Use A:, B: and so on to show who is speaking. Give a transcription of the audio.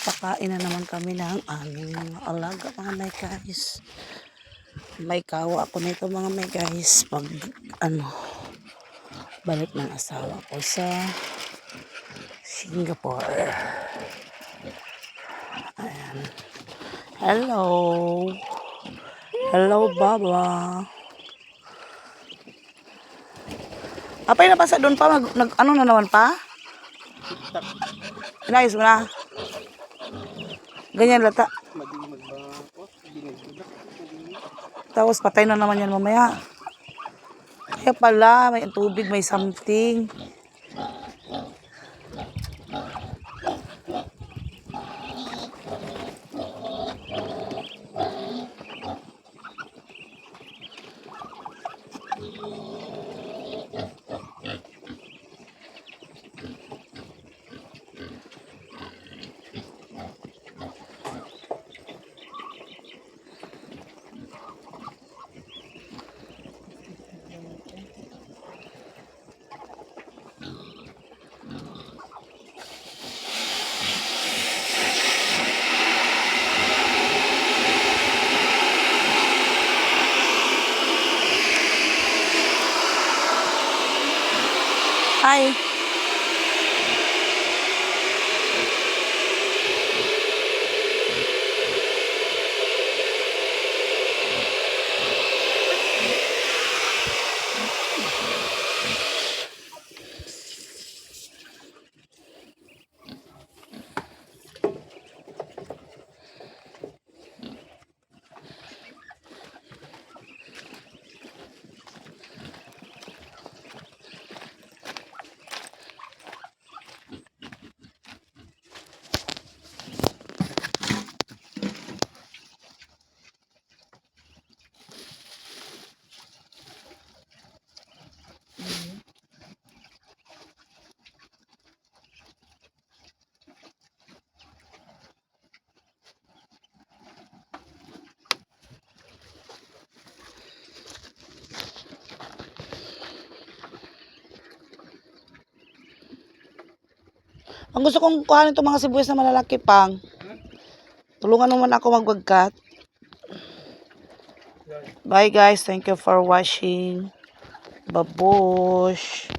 A: Magpapakain na naman kami ng aming mga alaga mga may guys. May kawa ako nito mga may guys. Pag balik ng asawa ko sa Singapore. Ayan. Hello. Hello Baba. Apay na pa sa doon pa? Ano na naman pa? Inayos mo na? Ganyan lata. Tapos patay na naman yan mamaya. Kaya pala, may tubig, may something. Hi. Ang gusto kong kuhanin itong mga sibuyas na malalaki pang. Tulungan naman ako magwagkat. Bye guys. Thank you for watching. Babush.